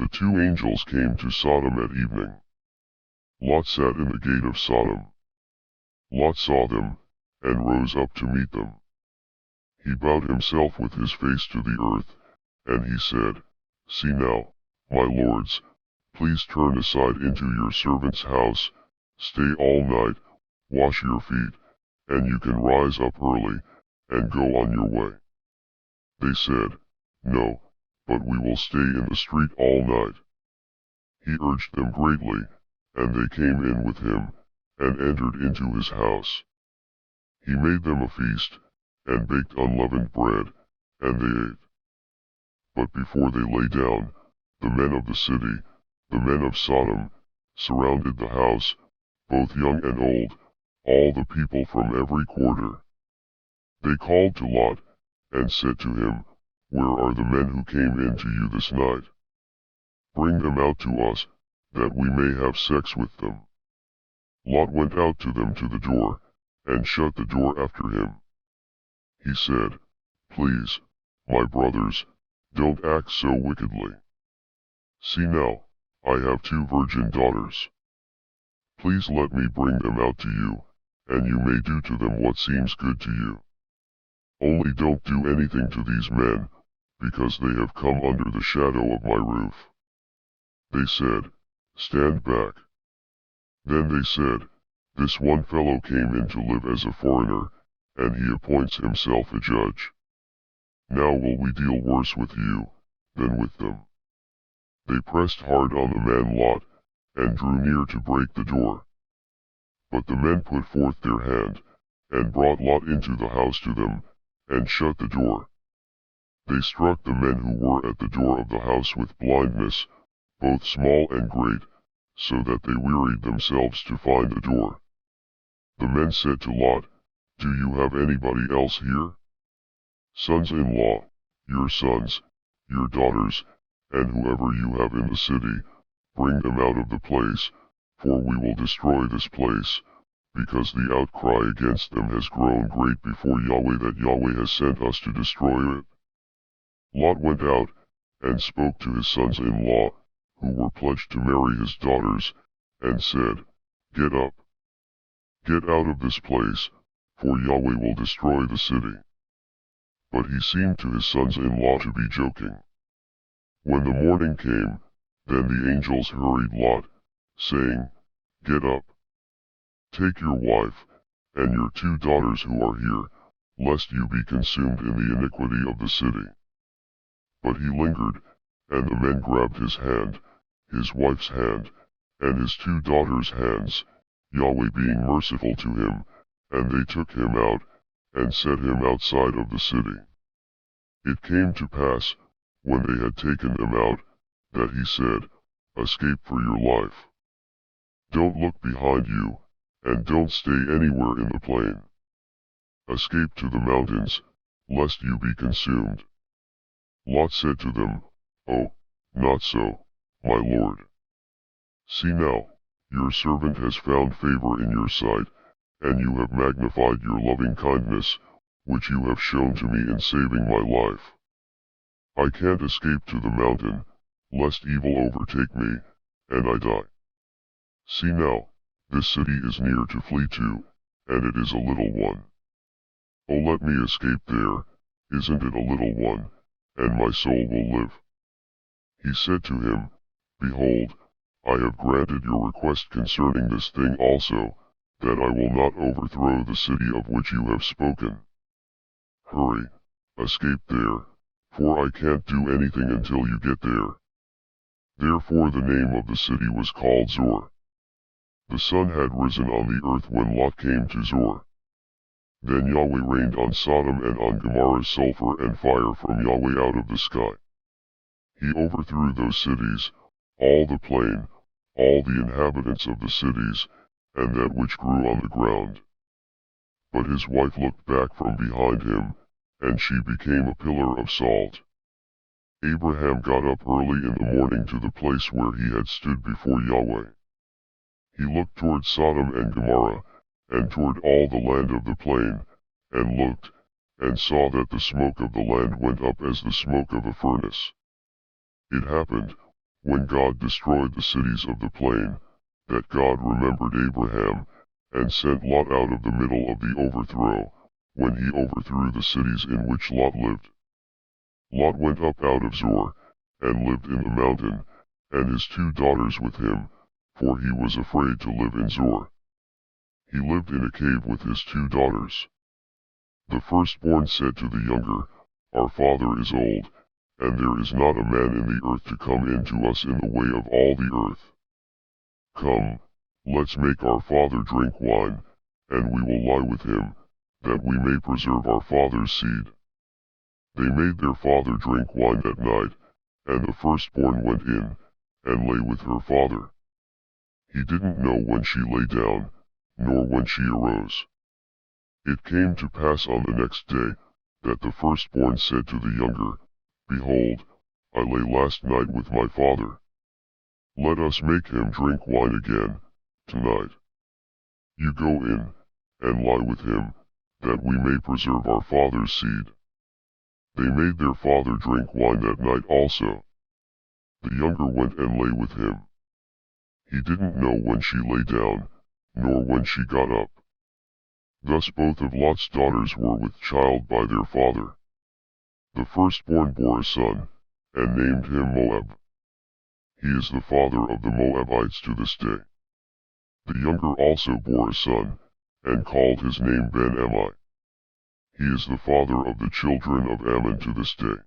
The two angels came to Sodom at evening. Lot sat in the gate of Sodom. Lot saw them, and rose up to meet them. He bowed himself with his face to the earth, and he said, "See now, my lords, please turn aside into your servant's house, stay all night, wash your feet, and you can rise up early, and go on your way." They said, "No, but we will stay in the street all night." He urged them greatly, and they came in with him, and entered into his house. He made them a feast, and baked unleavened bread, and they ate. But before they lay down, the men of the city, the men of Sodom, surrounded the house, both young and old, all the people from every quarter. They called to Lot, and said to him, "Where are the men who came in to you this night? Bring them out to us, that we may have sex with them." Lot went out to them to the door, and shut the door after him. He said, "Please, my brothers, don't act so wickedly. See now, I have 2 virgin daughters. Please let me bring them out to you, and you may do to them what seems good to you. Only don't do anything to these men, because they have come under the shadow of my roof." They said, "Stand back." Then they said, "This one fellow came in to live as a foreigner, and he appoints himself a judge. Now will we deal worse with you than with them?" They pressed hard on the man Lot, and drew near to break the door. But the men put forth their hand, and brought Lot into the house to them, and shut the door. They struck the men who were at the door of the house with blindness, both small and great, so that they wearied themselves to find the door. The men said to Lot, "Do you have anybody else here? Sons-in-law, your sons, your daughters, and whoever you have in the city, bring them out of the place, for we will destroy this place, because the outcry against them has grown great before Yahweh, that Yahweh has sent us to destroy it." Lot went out, and spoke to his sons-in-law, who were pledged to marry his daughters, and said, "Get up. Get out of this place, for Yahweh will destroy the city." But he seemed to his sons-in-law to be joking. When the morning came, then the angels hurried Lot, saying, "Get up. Take your wife, and your 2 daughters who are here, lest you be consumed in the iniquity of the city." But he lingered, and the men grabbed his hand, his wife's hand, and his 2 daughters' hands, Yahweh being merciful to him, and they took him out, and set him outside of the city. It came to pass, when they had taken them out, that he said, "Escape for your life. Don't look behind you, and don't stay anywhere in the plain. Escape to the mountains, lest you be consumed." Lot said to them, "Oh, not so, my lord. See now, your servant has found favor in your sight, and you have magnified your loving kindness, which you have shown to me in saving my life. I can't escape to the mountain, lest evil overtake me, and I die. See now, this city is near to flee to, and it is a little one. Oh, let me escape there, isn't it a little one, and my soul will live." He said to him, "Behold, I have granted your request concerning this thing also, that I will not overthrow the city of which you have spoken. Hurry, escape there, for I can't do anything until you get there." Therefore the name of the city was called Zor. The sun had risen on the earth when Lot came to Zor. Then Yahweh rained on Sodom and on Gomorrah sulfur and fire from Yahweh out of the sky. He overthrew those cities, all the plain, all the inhabitants of the cities, and that which grew on the ground. But his wife looked back from behind him, and she became a pillar of salt. Abraham got up early in the morning to the place where he had stood before Yahweh. He looked toward Sodom and Gomorrah, and toward all the land of the plain, and looked, and saw that the smoke of the land went up as the smoke of a furnace. It happened, when God destroyed the cities of the plain, that God remembered Abraham, and sent Lot out of the middle of the overthrow, when he overthrew the cities in which Lot lived. Lot went up out of Zoar, and lived in the mountain, and his 2 daughters with him, for he was afraid to live in Zoar. He lived in a cave with his 2 daughters. The firstborn said to the younger, Our father is old, and there is not a man in the earth to come in to us in the way of all the earth. Come, let's make our father drink wine, and we will lie with him, that we may preserve our father's seed. They made their father drink wine at night, and the firstborn went in, and lay with her father. He didn't know when she lay down, nor when she arose. It came to pass on the next day, that the firstborn said to the younger, Behold, I lay last night with my father. Let us make him drink wine again, tonight. You go in, and lie with him, that we may preserve our father's seed. They made their father drink wine that night also. The younger went and lay with him. He didn't know when she lay down, nor when she got up. Thus both of Lot's daughters were with child by their father. The firstborn bore a son, and named him Moab. He is the father of the Moabites to this day. The younger also bore a son, and called his name Ben-Ammi. He is the father of the children of Ammon to this day.